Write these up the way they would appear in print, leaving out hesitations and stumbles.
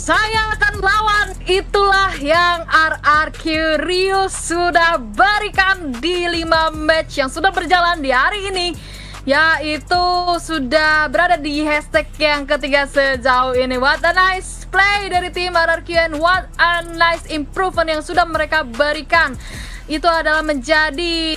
Saya akan lawan, itulah yang RRQ Rio sudah berikan di 5 match yang sudah berjalan di hari ini, yaitu sudah berada di hashtag yang ketiga sejauh ini. What a nice play dari tim RRQ and what a nice improvement yang sudah mereka berikan. Itu adalah menjadi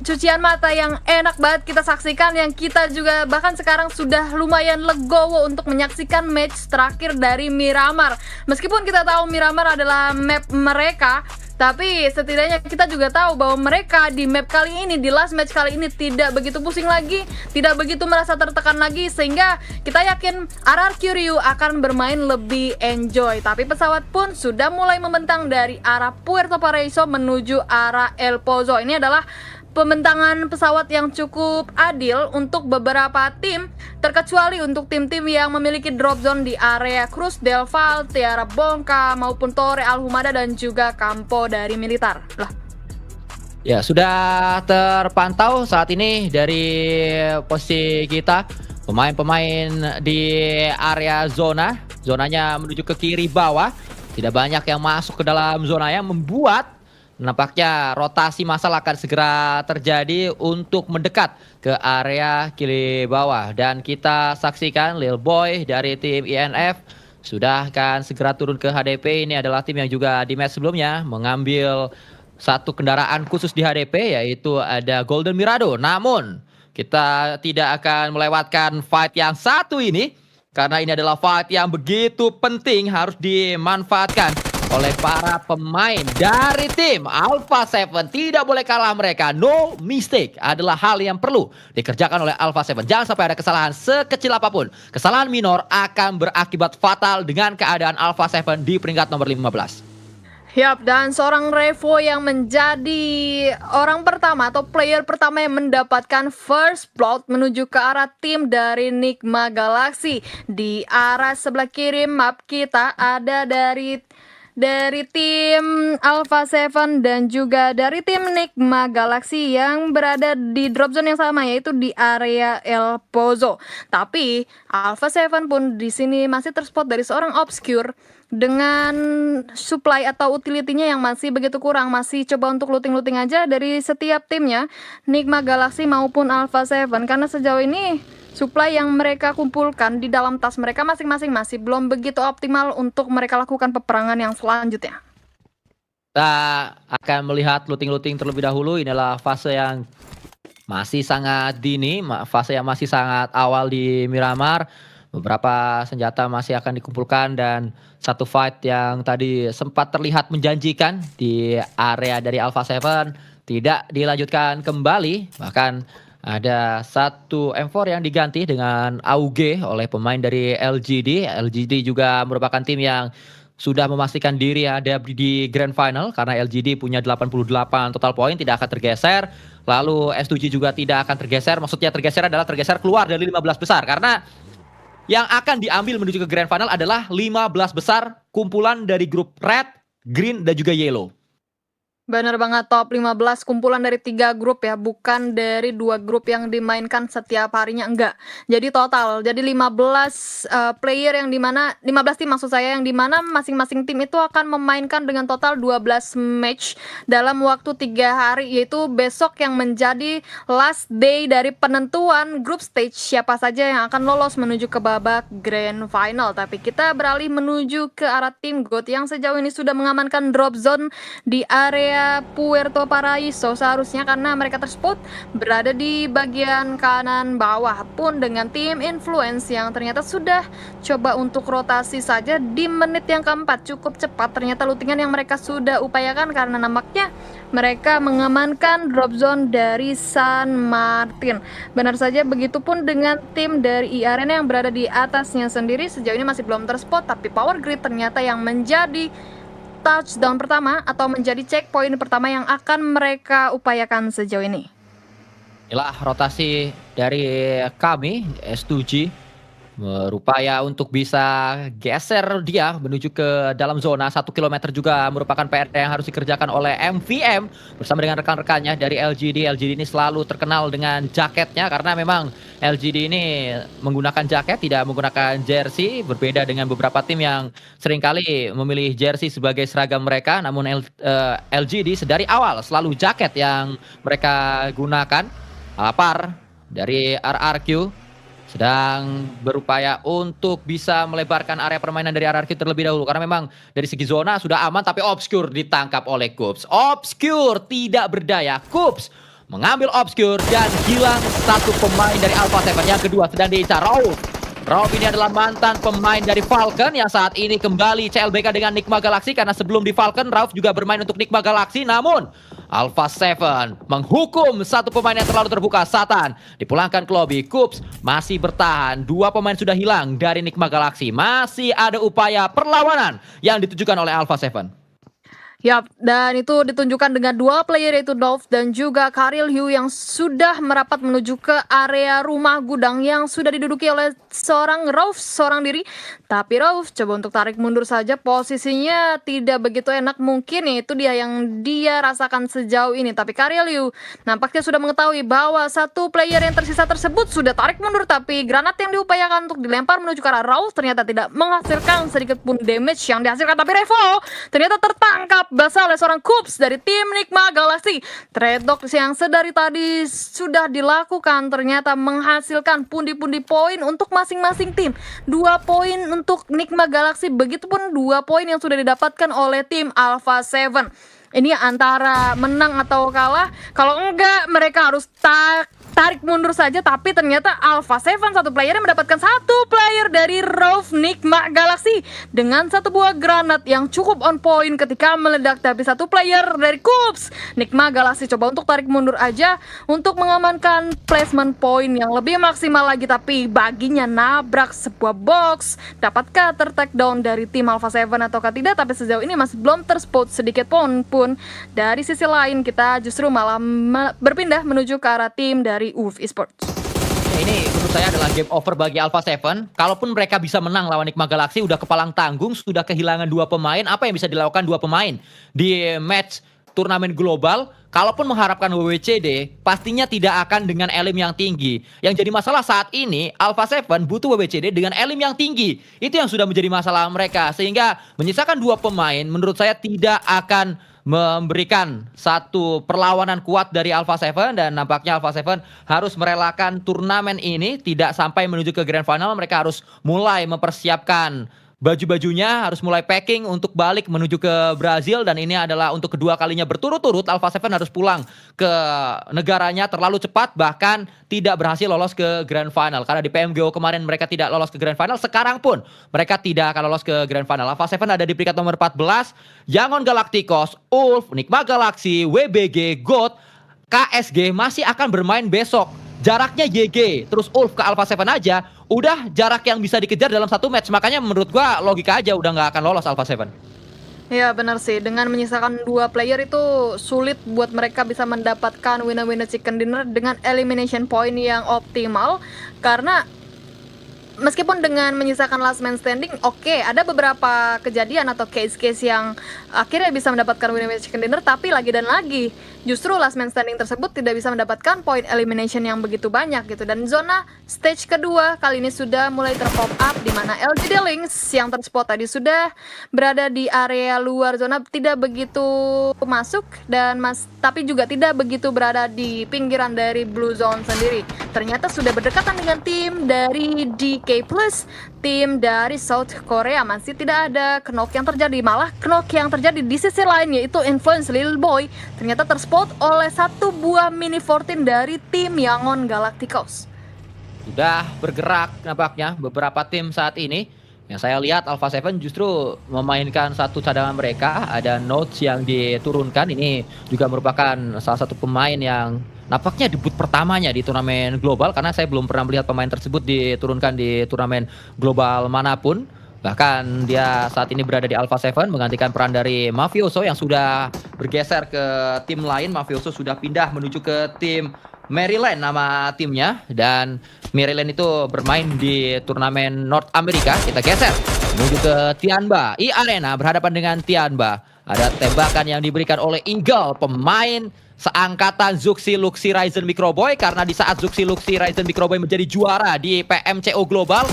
cucian mata yang enak banget kita saksikan, yang kita juga bahkan sekarang sudah lumayan legowo untuk menyaksikan match terakhir dari Miramar. Meskipun kita tahu Miramar adalah map mereka, tapi setidaknya kita juga tahu bahwa mereka di map kali ini, di last match kali ini tidak begitu pusing lagi, tidak begitu merasa tertekan lagi, sehingga kita yakin RRQ Ryu akan bermain lebih enjoy. Tapi pesawat pun sudah mulai membentang dari arah Puerto Paraiso menuju arah El Pozo. Ini adalah pembentangan pesawat yang cukup adil untuk beberapa tim, terkecuali untuk tim-tim yang memiliki drop zone di area Cruz del Val, Tiara Bongka, maupun Torre Alhumada dan juga Campo dari Militar. Ya, sudah terpantau saat ini dari posisi kita pemain-pemain di area zonanya menuju ke kiri bawah. Tidak banyak yang masuk ke dalam zona yang membuat nampaknya rotasi massal akan segera terjadi untuk mendekat ke area kiri bawah. Dan kita saksikan Lil Boy dari tim INF sudah akan segera turun ke HDP. Ini adalah tim yang juga di match sebelumnya mengambil satu kendaraan khusus di HDP, yaitu ada Golden Mirado. Namun kita tidak akan melewatkan fight yang satu ini, karena ini adalah fight yang begitu penting, harus dimanfaatkan oleh para pemain dari tim Alpha 7. Tidak boleh kalah mereka. No mistake adalah hal yang perlu dikerjakan oleh Alpha 7. Jangan sampai ada kesalahan sekecil apapun. Kesalahan minor akan berakibat fatal dengan keadaan Alpha 7 di peringkat nomor 15. Yap, dan seorang Revo yang menjadi orang pertama atau player pertama yang mendapatkan first blood menuju ke arah tim dari Nigma Galaxy. Di arah sebelah kiri map kita ada dari tim Alpha 7 dan juga dari tim Nigma Galaxy yang berada di drop zone yang sama, yaitu di area El Pozo. Tapi Alpha 7 pun di sini masih terspot dari seorang Obscure dengan supply atau utility-nya yang masih begitu kurang. Masih coba untuk looting-looting aja dari setiap timnya, Nigma Galaxy maupun Alpha 7, karena sejauh ini supply yang mereka kumpulkan di dalam tas mereka masing-masing masih belum begitu optimal untuk mereka lakukan peperangan yang selanjutnya. Kita akan melihat looting-looting terlebih dahulu. Inilah fase yang masih sangat dini, fase yang masih sangat awal di Miramar. Beberapa senjata masih akan dikumpulkan dan satu fight yang tadi sempat terlihat menjanjikan di area dari Alpha 7 tidak dilanjutkan kembali. Bahkan ada satu M4 yang diganti dengan AUG oleh pemain dari LGD. LGD juga merupakan tim yang sudah memastikan diri ada di Grand Final karena LGD punya 88 total poin, tidak akan tergeser. Lalu S2G juga tidak akan tergeser. Maksudnya tergeser adalah tergeser keluar dari 15 besar, karena yang akan diambil menuju ke Grand Final adalah 15 besar kumpulan dari grup Red, Green, dan juga Yellow. Bener banget, top 15 kumpulan dari 3 grup ya, bukan dari 2 grup yang dimainkan setiap harinya, enggak. Jadi total, jadi 15 player yang dimana, 15 tim maksud saya, yang dimana masing-masing tim itu akan memainkan dengan total 12 match dalam waktu 3 hari, yaitu besok yang menjadi last day dari penentuan grup stage siapa saja yang akan lolos menuju ke babak Grand Final. Tapi kita beralih menuju ke arah tim GOAT yang sejauh ini sudah mengamankan drop zone di area Puerto Paraiso seharusnya, karena mereka terspot berada di bagian kanan bawah. Pun dengan tim Influence yang ternyata sudah coba untuk rotasi saja di menit yang keempat, cukup cepat ternyata lootingan yang mereka sudah upayakan, karena nampaknya mereka mengamankan drop zone dari San Martin. Benar saja, begitupun dengan tim dari IRN yang berada di atasnya sendiri, sejauh ini masih belum terspot, tapi Power Grid ternyata yang menjadi touchdown pertama atau menjadi checkpoint pertama yang akan mereka upayakan sejauh ini. Inilah rotasi dari kami S2G Berupaya untuk bisa geser dia menuju ke dalam zona 1 kilometer juga merupakan PR yang harus dikerjakan oleh MVM bersama dengan rekan-rekannya dari LGD. LGD ini selalu terkenal dengan jaketnya karena memang LGD ini menggunakan jaket, tidak menggunakan jersey, berbeda dengan beberapa tim yang seringkali memilih jersey sebagai seragam mereka. Namun LGD sedari awal selalu jaket yang mereka gunakan. Alapar dari RRQ sedang berupaya untuk bisa melebarkan area permainan dari RRQ terlebih dahulu karena memang dari segi zona sudah aman, tapi Obscure ditangkap oleh Kups. Obscure tidak berdaya. Kups mengambil Obscure dan hilang satu pemain dari Alpha 7. Yang kedua sedang diincar Rauf. Rauf ini adalah mantan pemain dari Falcon yang saat ini kembali CLBK dengan Nigma Galaxy karena sebelum di Falcon Rauf juga bermain untuk Nigma Galaxy. Namun Alpha 7 menghukum satu pemain yang terlalu terbuka. Satan dipulangkan ke lobby. Kups masih bertahan. Dua pemain sudah hilang dari Nigma Galaxy. Masih ada upaya perlawanan yang ditujukan oleh Alpha 7. Yap, dan itu ditunjukkan dengan dua player yaitu Dolph dan juga Karil Hugh yang sudah merapat menuju ke area rumah gudang yang sudah diduduki oleh seorang Rauf seorang diri. Tapi Rauf coba untuk tarik mundur saja, posisinya tidak begitu enak, mungkin itu dia yang dia rasakan sejauh ini. Tapi Karil Hugh nampaknya sudah mengetahui bahwa satu player yang tersisa tersebut sudah tarik mundur, tapi granat yang diupayakan untuk dilempar menuju ke arah Rauf ternyata tidak menghasilkan sedikit pun damage yang dihasilkan. Tapi Revo ternyata tertangkap basah oleh seorang Kups dari tim Nigma Galaxy. Trade dog yang sedari tadi sudah dilakukan ternyata menghasilkan pundi-pundi poin untuk masing-masing tim. 2 poin untuk Nigma Galaxy, begitupun 2 poin yang sudah didapatkan oleh tim Alpha 7. Ini antara menang atau kalah. Kalau enggak mereka harus tarik mundur saja, tapi ternyata Alpha 7 satu player mendapatkan satu player dari Rauf Nigma Galaxy dengan satu buah granat yang cukup on point ketika meledak. Tapi satu player dari Kups Nigma Galaxy coba untuk tarik mundur aja untuk mengamankan placement point yang lebih maksimal lagi, tapi baginya nabrak sebuah box. Dapatkah tertakedown dari tim Alpha 7 ataukah tidak? Tapi sejauh ini masih belum terspot sedikit pun. Dari sisi lain kita justru malah berpindah menuju ke arah tim dari UF Esports. Ini menurut saya adalah game over bagi Alpha 7. Kalaupun mereka bisa menang lawan Nigma Galaxy, udah kepalang tanggung, sudah kehilangan 2 pemain. Apa yang bisa dilakukan 2 pemain di match turnamen global? Kalaupun mengharapkan WWCD, pastinya tidak akan dengan elim yang tinggi. Yang jadi masalah saat ini, Alpha 7 butuh WWCD dengan elim yang tinggi. Itu yang sudah menjadi masalah mereka. Sehingga menyisakan 2 pemain, menurut saya tidak akan memberikan satu perlawanan kuat dari Alpha 7, dan nampaknya Alpha 7 harus merelakan turnamen ini tidak sampai menuju ke grand final. Mereka harus mulai mempersiapkan baju-bajunya, harus mulai packing untuk balik menuju ke Brazil, dan ini adalah untuk kedua kalinya berturut-turut Alpha 7 harus pulang ke negaranya terlalu cepat, bahkan tidak berhasil lolos ke grand final. Karena di PMGO kemarin mereka tidak lolos ke grand final, sekarang pun mereka tidak akan lolos ke grand final. Alpha 7 ada di peringkat nomor 14, Yangon Galacticos, Ulf, Nigma Galaxy, WBG, GOAT, KSG masih akan bermain besok. Jaraknya YG terus Ulf ke Alpha 7 aja udah jarak yang bisa dikejar dalam satu match. Makanya menurut gua logika aja udah nggak akan lolos Alpha 7. Ya benar sih, dengan menyisakan 2 player itu sulit buat mereka bisa mendapatkan winner-winner chicken dinner dengan elimination point yang optimal. Karena meskipun dengan menyisakan last man standing, oke, ada beberapa kejadian atau case-case yang akhirnya bisa mendapatkan winner-winner chicken dinner, tapi lagi dan lagi justru last man standing tersebut tidak bisa mendapatkan point elimination yang begitu banyak gitu. Dan zona stage kedua kali ini sudah mulai terpop up, di mana LGD Lynx yang terspot tadi sudah berada di area luar zona, tidak begitu masuk dan tapi juga tidak begitu berada di pinggiran dari blue zone sendiri. Ternyata sudah berdekatan dengan tim dari DK Plus, tim dari South Korea. Masih tidak ada knock yang terjadi, malah knock yang terjadi di sisi lain yaitu Influence Little Boy ternyata terspot oleh satu buah mini 14 dari tim Yangon Galacticos. Sudah bergerak nampaknya beberapa tim saat ini. Yang saya lihat Alpha 7 justru memainkan satu cadangan mereka. Ada Notes yang diturunkan. Ini juga merupakan salah satu pemain yang nampaknya debut pertamanya di turnamen global. Karena saya belum pernah melihat pemain tersebut diturunkan di turnamen global manapun. Bahkan dia saat ini berada di Alpha 7 menggantikan peran dari Mafioso yang sudah bergeser ke tim lain. Mafioso sudah pindah menuju ke tim Maryland nama timnya, dan Maryland itu bermain di turnamen North America. Kita geser menuju ke Tianba Arena berhadapan dengan Tianba. Ada tembakan yang diberikan oleh Eagle, pemain seangkatan Zuxi Luxi Ryzen Microboy, karena di saat Zuxi Luxi Ryzen Microboy menjadi juara di PMCO Global,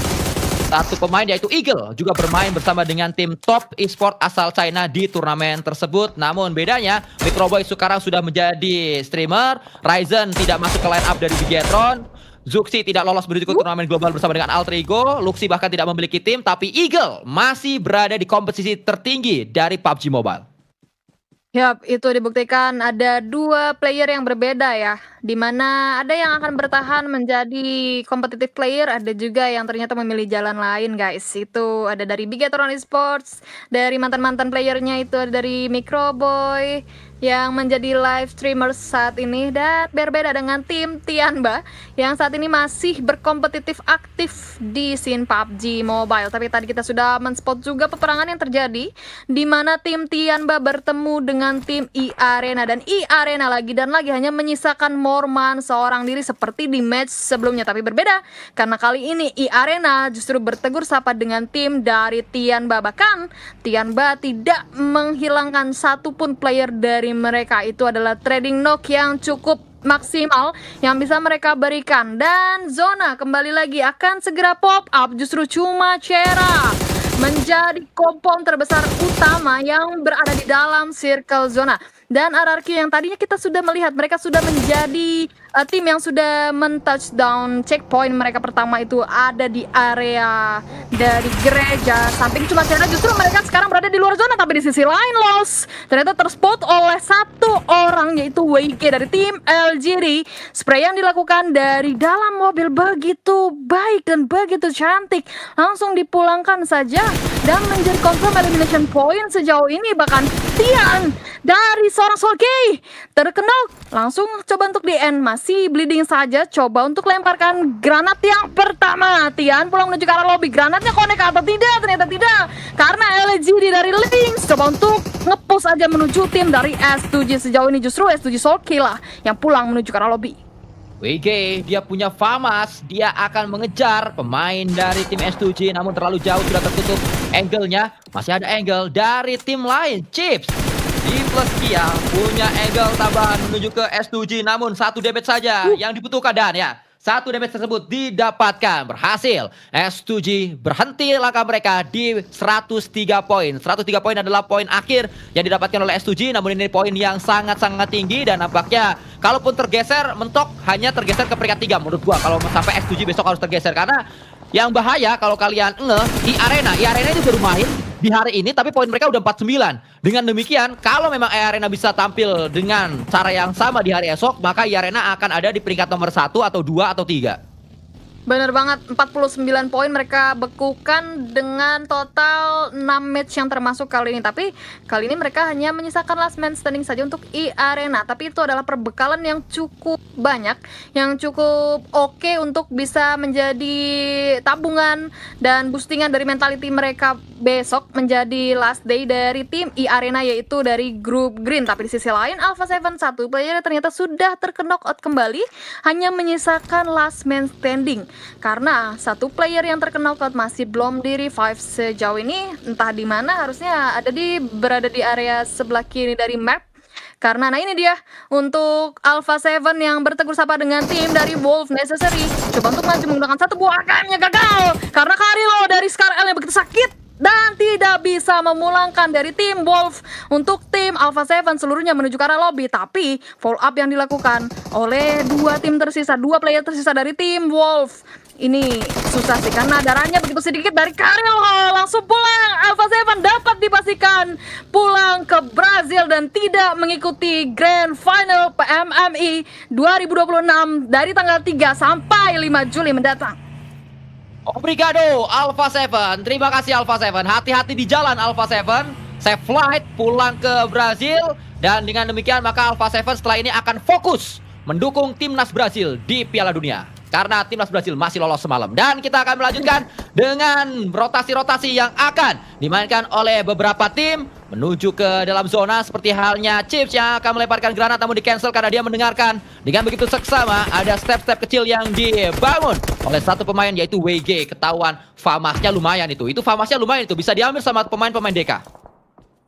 satu pemain yaitu Eagle juga bermain bersama dengan tim top e-sport asal China di turnamen tersebut. Namun bedanya Microboy sekarang sudah menjadi streamer, Ryzen tidak masuk ke line up dari Bigetron, Zuxi tidak lolos menuju ke turnamen global bersama dengan Alter Ego, Luxi bahkan tidak memiliki tim, tapi Eagle masih berada di kompetisi tertinggi dari PUBG Mobile. Yap, itu dibuktikan ada dua player yang berbeda ya, di mana ada yang akan bertahan menjadi competitive player, ada juga yang ternyata memilih jalan lain guys. Itu ada dari Bigetron Esports, dari mantan-mantan playernya itu ada dari Microboy yang menjadi live streamer saat ini, dan berbeda dengan tim Tianba yang saat ini masih berkompetitif aktif di scene PUBG Mobile. Tapi tadi kita sudah men-spot juga peperangan yang terjadi di mana tim Tianba bertemu dengan tim Arena, dan Arena lagi dan lagi hanya menyisakan Morman seorang diri seperti di match sebelumnya. Tapi berbeda karena kali ini Arena justru bertegur sapa dengan tim dari Tianba. Bahkan Tianba tidak menghilangkan satupun player dari mereka. Itu adalah trading knock yang cukup maksimal yang bisa mereka berikan, dan zona kembali lagi akan segera pop up. Justru cuma Cera menjadi kompon terbesar utama yang berada di dalam circle zona, dan RRQ yang tadinya kita sudah melihat mereka sudah menjadi tim yang sudah men-touchdown checkpoint mereka pertama itu ada di area dari gereja samping cuma Cera. Justru mereka sekarang berada di luar zona, tapi di sisi lain Los ternyata terspot oleh satu orang yaitu WG dari tim LGD. Spray yang dilakukan dari dalam mobil begitu baik dan begitu cantik, langsung dipulangkan saja dan menjadi confirm elimination point sejauh ini. Bahkan Tian dari seorang Solkey terkenal langsung coba untuk di end, masih bleeding saja, coba untuk lemparkan granat yang pertama. Tian pulang menuju ke arah lobby, granatnya connect atau tidak? Ternyata tidak, karena LGD dari Lynx coba untuk ngepush aja menuju tim dari S2G. Sejauh ini justru S2G Solkey lah yang pulang menuju ke arah lobby. WG dia punya FAMAS, dia akan mengejar pemain dari tim S2G, namun terlalu jauh, sudah tertutup angle-nya. Masih ada angle dari tim lain, Chips di plus Kia punya angle tambahan menuju ke S2G, namun satu damage saja yang dibutuhkan, dan ya satu damage tersebut didapatkan, berhasil. S2G berhenti langkah mereka di 103 poin. 103 poin adalah poin akhir yang didapatkan oleh S2G, namun ini poin yang sangat-sangat tinggi, dan nampaknya kalaupun tergeser, mentok hanya tergeser ke peringkat 3 menurut gua. Kalau sampai S2G besok harus tergeser, karena yang bahaya kalau kalian Arena ini baru main di hari ini, tapi poin mereka udah 49. Dengan demikian, kalau memang Arena bisa tampil dengan cara yang sama di hari esok, maka Arena akan ada di peringkat nomor 1 atau 2 atau 3. Bener banget, 49 poin mereka bekukan dengan total 6 match yang termasuk kali ini. Tapi kali ini mereka hanya menyisakan last man standing saja untuk Arena. Tapi itu adalah perbekalan yang cukup banyak, yang cukup oke untuk bisa menjadi tabungan dan boostingan dari mentality mereka besok menjadi last day dari tim Arena, yaitu dari grup Green. Tapi di sisi lain, Alpha 7 satu player ternyata sudah terkena knock out kembali, hanya menyisakan last man standing. Karena satu player yang terkena knockout masih belum di revive sejauh ini, entah di mana, harusnya berada di area sebelah kiri dari map. Karena nah ini dia untuk Alpha 7 yang bertegur sapa dengan tim dari Wolf Necessary. Coba untuk maju menggunakan satu buah AKM-nya gagal karena Karilo dari Scar L yang begitu sakit dan tidak bisa memulangkan dari tim Wolf. Untuk tim Alpha 7 seluruhnya menuju ke arah lobby, tapi follow up yang dilakukan oleh dua player tersisa dari tim Wolf ini susah sih karena darahnya begitu sedikit dari Karil. Langsung pulang, Alpha 7 dapat dipastikan pulang ke Brazil dan tidak mengikuti Grand Final PMMI 2026 dari tanggal 3 sampai 5 Juli mendatang. Obrigado Alpha 7. Terima kasih Alpha 7. Hati-hati di jalan Alpha 7. Safe flight pulang ke Brazil. Dan dengan demikian maka Alpha 7 setelah ini akan fokus mendukung timnas Brazil di Piala Dunia, karena timnas Brazil masih lolos semalam. Dan kita akan melanjutkan dengan rotasi-rotasi yang akan dimainkan oleh beberapa tim menuju ke dalam zona seperti halnya Chips yang akan melemparkan granat namun di cancel karena dia mendengarkan dengan begitu seksama ada step-step kecil yang dibangun oleh satu pemain yaitu WG. Ketahuan famasnya lumayan itu famasnya lumayan itu bisa diambil sama pemain-pemain DK.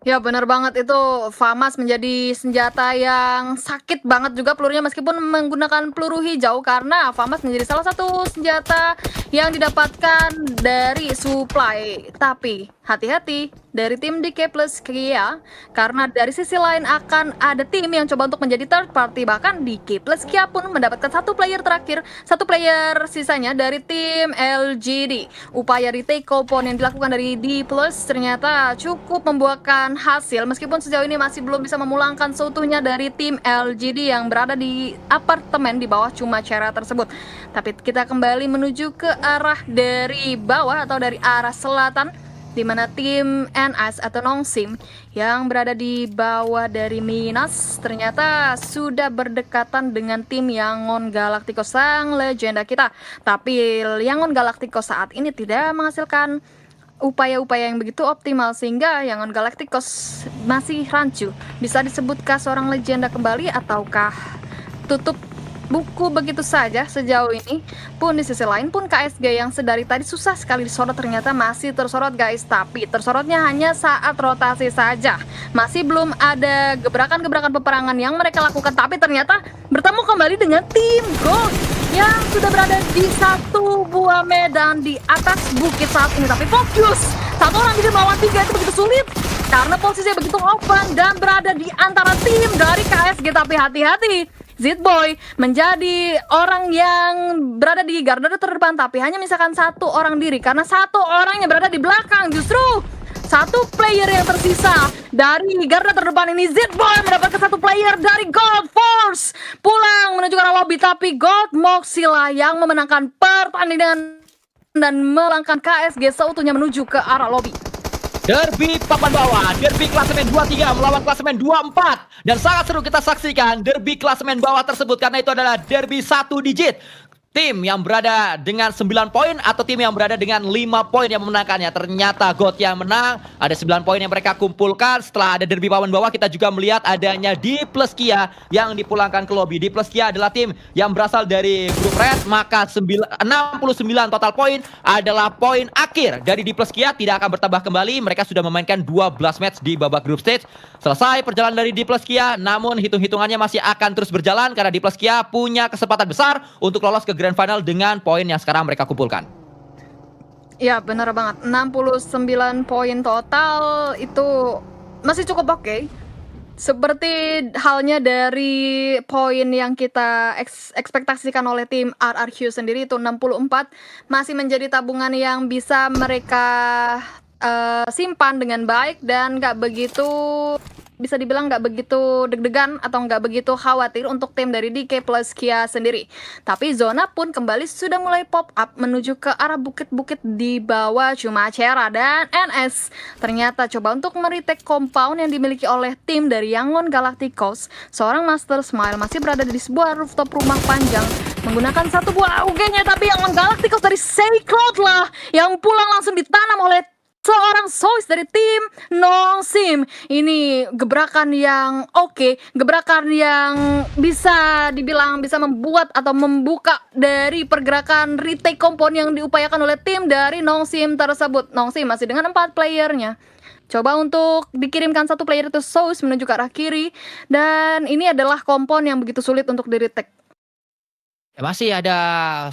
Ya benar banget, itu FAMAS menjadi senjata yang sakit banget juga pelurunya meskipun menggunakan peluru hijau, karena FAMAS menjadi salah satu senjata yang didapatkan dari supply. Tapi hati-hati dari tim DK Plus Kia, karena dari sisi lain akan ada tim yang coba untuk menjadi third party. Bahkan DK Plus Kia pun mendapatkan satu player terakhir, satu player sisanya dari tim LGD. Upaya retake compound yang dilakukan dari D Plus ternyata cukup membuahkan hasil meskipun sejauh ini masih belum bisa memulangkan seutuhnya dari tim LGD yang berada di apartemen di bawah cuma cara tersebut. Tapi kita kembali menuju ke arah dari bawah atau dari arah selatan, di mana tim NS atau Nongsim yang berada di bawah dari Minas ternyata sudah berdekatan dengan tim Yangon Galacticos sang legenda kita. Tapi Yangon Galacticos saat ini tidak menghasilkan upaya-upaya yang begitu optimal sehingga Yangon Galacticos masih rancu. Bisa disebutkah seorang legenda kembali ataukah tutup buku begitu saja sejauh ini? Pun di sisi lain pun KSG yang sedari tadi susah sekali disorot ternyata masih tersorot guys, tapi tersorotnya hanya saat rotasi saja. Masih belum ada gebrakan-gebrakan peperangan yang mereka lakukan, tapi ternyata bertemu kembali dengan tim Gold yang sudah berada di satu buah medan di atas bukit saat ini. Tapi fokus, satu orang jadi melawan tiga itu begitu sulit karena posisinya begitu open dan berada di antara tim dari KSG. Tapi hati-hati, Zitboy menjadi orang yang berada di garda terdepan tapi hanya misalkan satu orang diri karena satu orangnya berada di belakang. Justru satu player yang tersisa dari garda terdepan ini, Zitboy mendapatkan satu player dari Gold Force pulang menuju ke arah lobby, tapi Gold Moxila yang memenangkan pertandingan dan melangkahkan KSG seutuhnya menuju ke arah lobby. Derby papan bawah, derby klasemen 23 melawan klasemen 24. Dan sangat seru kita saksikan derby klasemen bawah tersebut karena itu adalah derby satu digit. Tim yang berada dengan 9 poin atau tim yang berada dengan 5 poin yang memenangkannya. Ternyata GOAT yang menang, ada 9 poin yang mereka kumpulkan. Setelah ada derby papan bawah, kita juga melihat adanya D Plus Kia yang dipulangkan ke lobby. D Plus Kia adalah tim yang berasal dari grup Red, maka 69 total poin adalah poin akhir dari D Plus Kia. Tidak akan bertambah kembali, mereka sudah memainkan 12 match di babak grup stage. Selesai perjalanan dari D Plus Kia, namun hitung-hitungannya masih akan terus berjalan karena D Plus Kia punya kesempatan besar untuk lolos ke Grand Final dengan poin yang sekarang mereka kumpulkan. Ya benar banget, 69 poin total itu masih cukup oke. Seperti halnya dari poin yang kita ekspektasikan oleh tim RRQ sendiri itu 64, masih menjadi tabungan yang bisa mereka simpan dengan baik dan nggak begitu, bisa dibilang nggak begitu deg-degan atau nggak begitu khawatir untuk tim dari DK Plus Kia sendiri. Tapi zona pun kembali sudah mulai pop up menuju ke arah bukit-bukit di bawah Chumacera, dan NS ternyata coba untuk meretake compound yang dimiliki oleh tim dari Yangon Galacticos. Seorang Master Smile masih berada di sebuah rooftop rumah panjang menggunakan satu buah AUG-nya, tapi Yangon Galacticos dari Cloud lah yang pulang langsung ditanam oleh seorang Sois dari tim Nongsim. Ini gebrakan yang oke, gebrakan yang bisa dibilang bisa membuat atau membuka dari pergerakan retake compound yang diupayakan oleh tim dari Nongsim tersebut. Nongsim masih dengan 4 playernya. Coba untuk dikirimkan satu player itu Sois menuju ke arah kiri, dan ini adalah compound yang begitu sulit untuk di-retake. Masih ada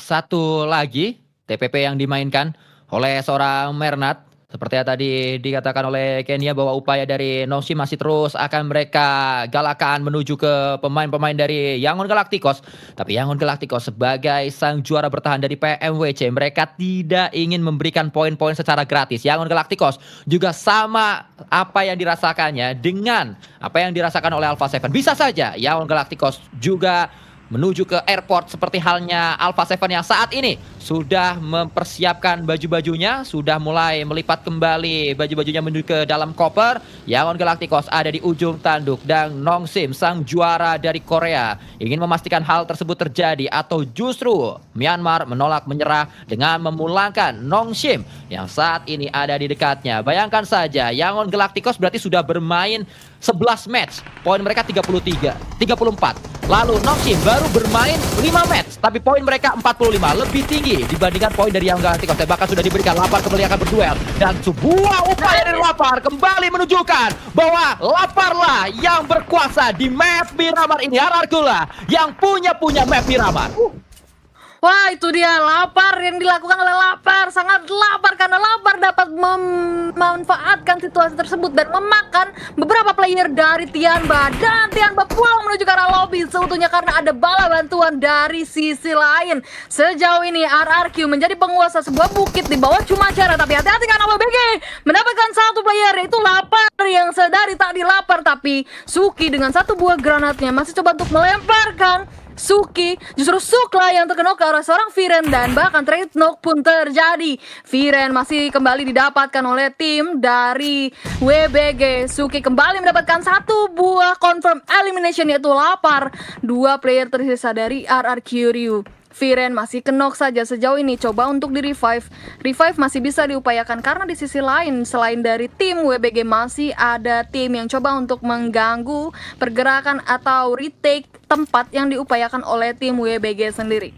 satu lagi TPP yang dimainkan oleh seorang Mernat. Seperti yang tadi dikatakan oleh Kenya bahwa upaya dari Nongsim masih terus akan mereka galakan menuju ke pemain-pemain dari Yangon Galacticos. Tapi Yangon Galacticos sebagai sang juara bertahan dari PMWC, mereka tidak ingin memberikan poin-poin secara gratis. Yangon Galacticos juga sama apa yang dirasakannya dengan apa yang dirasakan oleh Alpha 7. Bisa saja Yangon Galacticos juga menuju ke airport seperti halnya Alpha Seven yang saat ini sudah mempersiapkan baju-bajunya, sudah mulai melipat kembali baju-bajunya menuju ke dalam koper. Yangon Galacticos ada di ujung tanduk dan Nongsim sang juara dari Korea ingin memastikan hal tersebut terjadi atau justru Myanmar menolak menyerah dengan memulangkan Nongsim yang saat ini ada di dekatnya. Bayangkan saja Yangon Galacticos berarti sudah bermain 11 match, poin mereka 34. Lalu Nongsim baru bermain 5 match, tapi poin mereka 45, lebih tinggi dibandingkan poin dari Yangon Galacticos. Bahkan sudah diberikan Lapar kembali akan berduel, dan sebuah upaya dari Lapar kembali menunjukkan bahwa Laparlah yang berkuasa di map Miramar ini. RRQ lah yang punya map Miramar. Wah, itu dia Lapar yang dilakukan oleh Lapar. Sangat lapar karena Lapar dapat memanfaatkan situasi tersebut dan memakan beberapa player dari Tianba. Dan Tianba pulang menuju ke arah lobby seutuhnya karena ada bala bantuan dari sisi lain. Sejauh ini RRQ menjadi penguasa sebuah bukit di bawah Cumacara. Tapi hati-hati karena WBG mendapatkan satu player, yaitu Lapar yang sedari tadi lapar. Tapi Suki dengan satu buah granatnya masih coba untuk melemparkan Suki, justru Sukla yang terkena ke arah seorang Viren dan bahkan trade knock pun terjadi. Viren masih kembali didapatkan oleh tim dari WBG. Suki kembali mendapatkan satu buah confirm elimination yaitu Lapar. Dua player tersisa dari RRQ Ryu. Viren masih kenok saja sejauh ini, coba untuk di revive. Revive masih bisa diupayakan karena di sisi lain selain dari tim WBG masih ada tim yang coba untuk mengganggu pergerakan atau retake tempat yang diupayakan oleh tim WBG sendiri.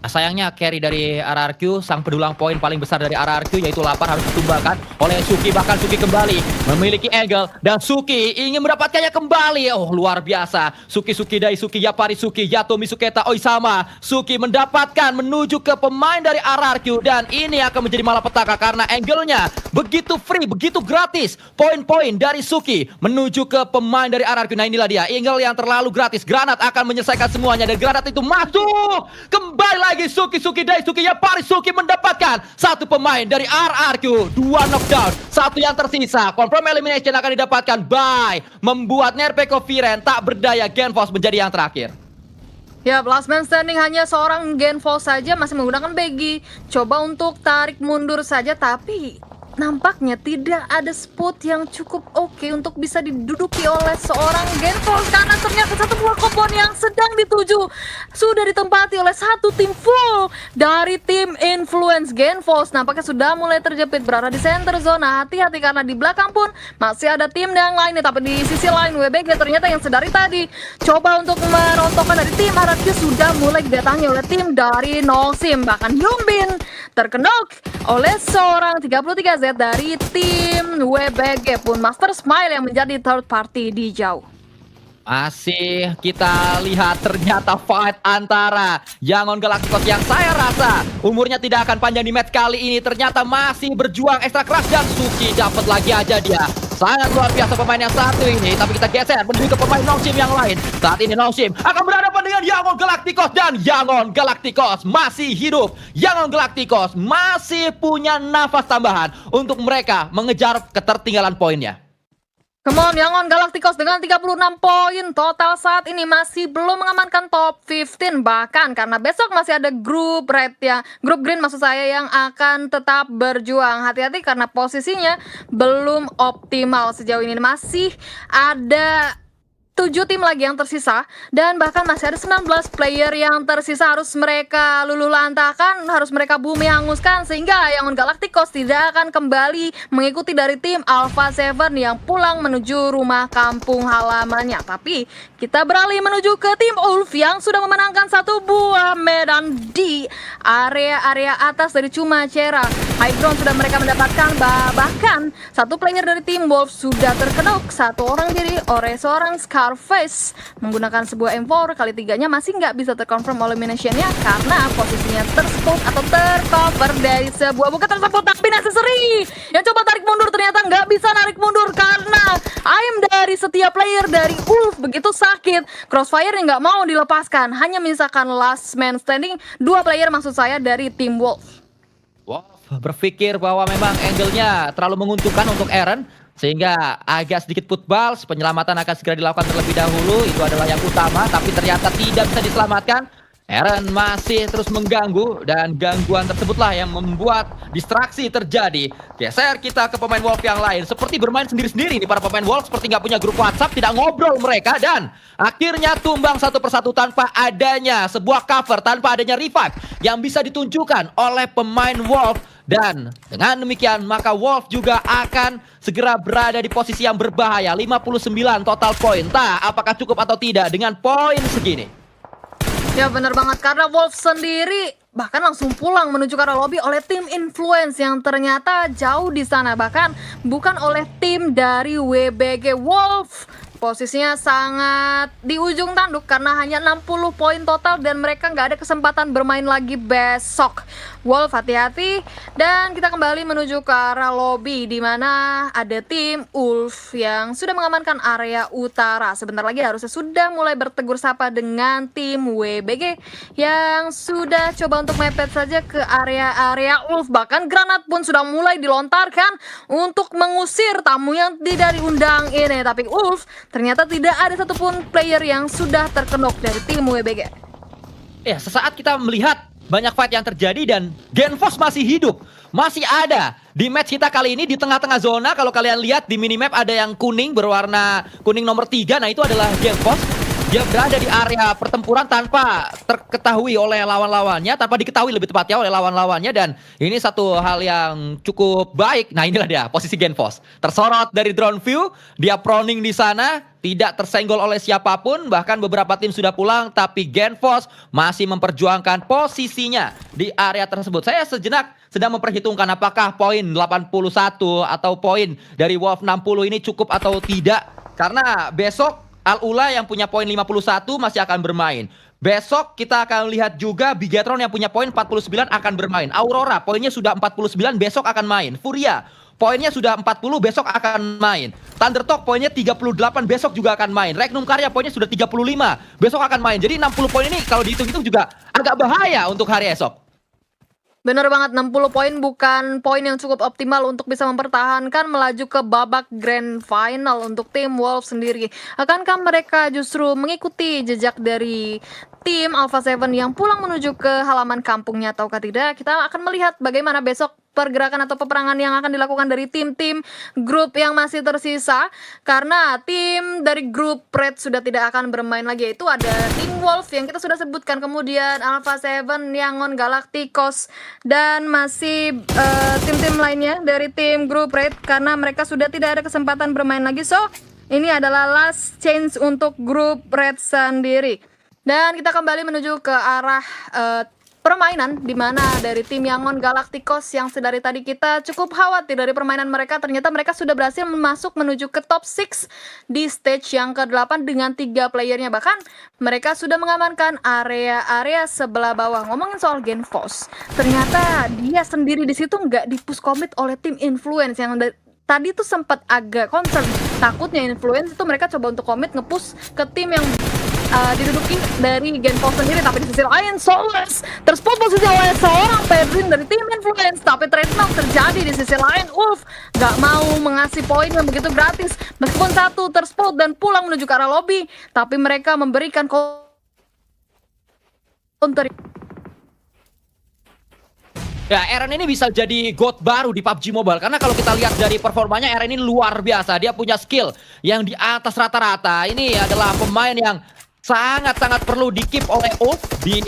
Sayangnya carry dari RRQ, sang pendulang poin paling besar dari RRQ yaitu Lapar harus ditumbangkan oleh Suki. Bahkan Suki kembali memiliki angle dan Suki ingin mendapatkannya kembali. Oh, luar biasa. Suki Dai, Suki Yapari, Suki Yatomi Suketa Oisama. Suki mendapatkan menuju ke pemain dari RRQ dan ini akan menjadi malapetaka karena angle-nya begitu free, begitu gratis. Poin-poin dari Suki menuju ke pemain dari RRQ. Nah, inilah dia angle yang terlalu gratis. Granat akan menyelesaikan semuanya dan granat itu masuk. Kembali lagi Suki Dai, Suki Yapari, Suki mendapatkan satu pemain dari RRQ. Dua knockdown, satu yang tersisa. Confirm elimination akan didapatkan by membuat Nerpeko Viren tak berdaya. Genfos menjadi yang terakhir. Ya, last man standing hanya seorang Genfos saja masih menggunakan Begi. Coba untuk tarik mundur saja tapi nampaknya tidak ada spot yang cukup oke untuk bisa diduduki oleh seorang Genfos karena ternyata satu buah kompon yang sedang dituju sudah ditempati oleh satu tim full dari tim Influence. Genfos nampaknya sudah mulai terjepit berada di center zona. Hati-hati karena di belakang pun masih ada tim yang lainnya, tapi di sisi lain WBG ternyata yang sedari tadi coba untuk merontokkan dari tim RRQ sudah mulai didatangi oleh tim dari Nongsim. Bahkan Hyunbin terkenok oleh seorang 33Z dari tim WBG pun Master Smile yang menjadi third party di jauh. Masih kita lihat ternyata fight antara Yangon Galacticos yang saya rasa umurnya tidak akan panjang di match kali ini ternyata masih berjuang ekstra keras dan Suki dapat lagi aja dia. Sangat luar biasa pemain yang satu ini, tapi kita geser menuju ke pemain Nongsim yang lain. Saat ini Nongsim akan berhadapan dengan Yangon Galacticos dan Yangon Galacticos masih hidup. Yangon Galacticos masih punya nafas tambahan untuk mereka mengejar ketertinggalan poinnya. Come on, Yangon Galacticos dengan 36 poin total saat ini masih belum mengamankan top 15 bahkan karena besok masih ada grup red ya, grup green maksud saya yang akan tetap berjuang. Hati-hati karena posisinya belum optimal sejauh ini, masih ada 7 tim lagi yang tersisa dan bahkan masih ada 19 player yang tersisa harus mereka luluh lantahkan, harus mereka bumi hanguskan sehingga Yangon Galacticos tidak akan kembali mengikuti dari tim Alpha Seven yang pulang menuju rumah kampung halamannya. Tapi kita beralih menuju ke tim Ulf yang sudah memenangkan satu buah medan di area atas dari Cumacara. High ground sudah mereka mendapatkan, bahkan satu player dari tim Wolf sudah terkena satu orang diri oleh seorang Scarface menggunakan sebuah M4. Kali tiganya masih nggak bisa terkonfirm eliminationnya karena posisinya terspot atau tercover dari sebuah buka tersebut. Tapi necessary yang coba tarik mundur ternyata nggak bisa narik mundur karena aim dari setiap player dari Wolf begitu sakit. Crossfire yang nggak mau dilepaskan, hanya menyisakan last man standing 2 player maksud saya dari tim Wolf. Wow, berpikir bahwa memang angle-nya terlalu menguntungkan untuk Eren. Sehingga agak sedikit football, penyelamatan akan segera dilakukan terlebih dahulu. Itu adalah yang utama, tapi ternyata tidak bisa diselamatkan. Eren masih terus mengganggu dan gangguan tersebutlah yang membuat distraksi terjadi. Geser kita ke pemain Wolf yang lain. Seperti bermain sendiri-sendiri nih para pemain Wolf, seperti nggak punya grup WhatsApp, tidak ngobrol mereka. Dan akhirnya tumbang satu persatu tanpa adanya sebuah cover, tanpa adanya revive yang bisa ditunjukkan oleh pemain Wolf. Dan dengan demikian maka Wolf juga akan segera berada di posisi yang berbahaya. 59 total poin. Apakah cukup atau tidak dengan poin segini? Ya benar banget, karena Wolf sendiri bahkan langsung pulang menuju ke arah lobby oleh tim Influence yang ternyata jauh di sana, bahkan bukan oleh tim dari WBG. Wolf posisinya sangat di ujung tanduk karena hanya 60 poin total dan mereka nggak ada kesempatan bermain lagi besok. Wolf hati-hati, dan kita kembali menuju ke arah lobby di mana ada tim Wolf yang sudah mengamankan area utara. Sebentar lagi harusnya sudah mulai bertegur sapa dengan tim WBG yang sudah coba untuk mepet saja ke area Wolf. Bahkan granat pun sudah mulai dilontarkan untuk mengusir tamu yang tidak diundang ini. Tapi Wolf ternyata tidak ada satupun player yang sudah terkenok dari tim WBG. Ya, sesaat kita melihat banyak fight yang terjadi dan Genfos masih hidup, masih ada di match kita kali ini di tengah-tengah zona. Kalau kalian lihat di minimap ada yang kuning berwarna kuning nomor 3, nah itu adalah Genfos. Dia berada di area pertempuran tanpa terketahui oleh lawan-lawannya, tanpa diketahui lebih tepatnya oleh lawan-lawannya, dan ini satu hal yang cukup baik. Nah inilah dia posisi Genfos, tersorot dari drone view, dia proning di sana, tidak tersenggol oleh siapapun, bahkan beberapa tim sudah pulang, tapi Genfos masih memperjuangkan posisinya di area tersebut. Saya sejenak sedang memperhitungkan apakah poin 81 atau poin dari Wolf 60 ini cukup atau tidak, karena besok Al-Ula yang punya poin 51 masih akan bermain. Besok kita akan lihat juga Bigetron yang punya poin 49 akan bermain. Aurora poinnya sudah 49, besok akan main. Furia poinnya sudah 40, besok akan main. Thundertalk poinnya 38, besok juga akan main. Regnum Karya poinnya sudah 35, besok akan main. Jadi 60 poin ini kalau dihitung-hitung juga agak bahaya untuk hari esok. Benar banget, 60 poin bukan poin yang cukup optimal untuk bisa mempertahankan melaju ke babak grand final untuk tim Wolf sendiri. Akankah mereka justru mengikuti jejak dari tim Alpha 7 yang pulang menuju ke halaman kampungnya ataukah tidak? Kita akan melihat bagaimana besok pergerakan atau peperangan yang akan dilakukan dari tim-tim grup yang masih tersisa, karena tim dari grup Red sudah tidak akan bermain lagi, yaitu ada tim Wolf yang kita sudah sebutkan, kemudian Alpha 7, Yangon, Galacticos, dan masih tim-tim lainnya dari tim grup Red karena mereka sudah tidak ada kesempatan bermain lagi. So ini adalah last chance untuk grup Red sendiri, dan kita kembali menuju ke arah permainan di mana dari tim Yangon Galacticos yang sedari tadi kita cukup khawatir dari permainan mereka. Ternyata mereka sudah berhasil masuk menuju ke top 6 di stage yang ke-8 dengan 3 playernya. Bahkan mereka sudah mengamankan area-area sebelah bawah. Ngomongin soal Genfos, ternyata dia sendiri di situ nggak di-push commit oleh tim Influence yang tadi tuh sempat agak concern. Takutnya Influence itu mereka coba untuk commit nge-push ke tim yang diduduki dari Genfos sendiri, tapi di sisi lain Soulless terspot posisi oleh seorang Pedrin dari tim Influence, tapi trade knock terjadi di sisi lain. Wolf gak mau mengasih poin yang begitu gratis, meskipun satu terspot dan pulang menuju ke arah lobby, tapi mereka memberikan counter. Ya, Eren ini bisa jadi god baru di PUBG Mobile, karena kalau kita lihat dari performanya Eren ini luar biasa. Dia punya skill yang di atas rata-rata. Ini adalah pemain yang sangat-sangat perlu di-keep oleh Wolf di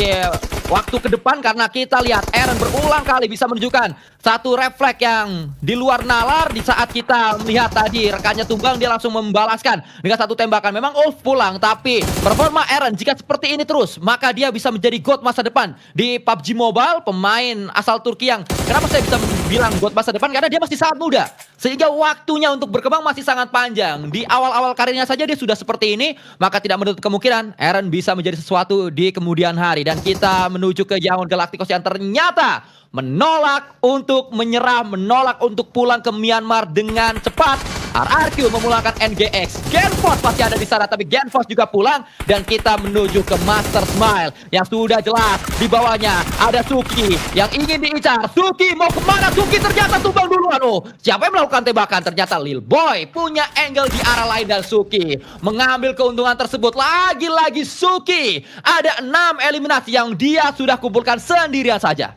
waktu ke depan, karena kita lihat Eren berulang kali bisa menunjukkan satu refleks yang di luar nalar. Di saat kita melihat tadi rekannya tumbang, dia langsung membalaskan dengan satu tembakan. Memang Wolf pulang, tapi performa Eren jika seperti ini terus, maka dia bisa menjadi god masa depan di PUBG Mobile. Pemain asal Turki yang, kenapa saya bisa bilang god masa depan? Karena dia masih sangat muda, sehingga waktunya untuk berkembang masih sangat panjang. Di awal-awal karirnya saja dia sudah seperti ini, maka tidak menutup kemungkinan Eren bisa menjadi sesuatu di kemudian hari. Dan kita menuju ke Yangon Galacticos yang ternyata menolak untuk menyerah, menolak untuk pulang ke Myanmar dengan cepat. RRQ memulangkan NGX. Genforce pasti ada di sana, tapi Genforce juga pulang. Dan kita menuju ke Master Smile yang sudah jelas di bawahnya ada Suki yang ingin diincar. Suki mau kemana? Suki ternyata tumbang duluan. Oh, siapa yang melakukan tembakan? Ternyata Lil Boy punya angle di arah lain dan Suki mengambil keuntungan tersebut. Lagi-lagi Suki ada 6 eliminasi yang dia sudah kumpulkan sendirian saja.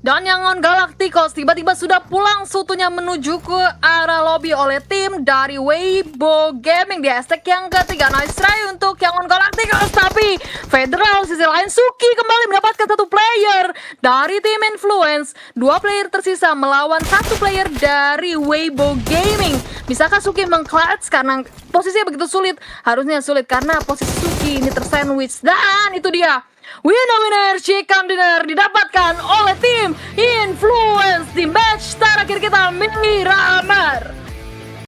Dan Yangon Galacticos tiba-tiba sudah pulang sutunya menuju ke arah lobby oleh tim dari Weibo Gaming di hashtag yang ketiga. Nice try untuk Yangon Galacticos, tapi Federal sisi lain Suki kembali mendapatkan satu player dari tim Influence. 2 player tersisa melawan 1 player dari Weibo Gaming. Bisakah Suki meng-clutch karena posisinya begitu sulit? Harusnya sulit karena posisi Suki ini tersandwich. Dan itu dia, winner chicken dinner didapatkan oleh tim Influence di match terakhir kita Miramar.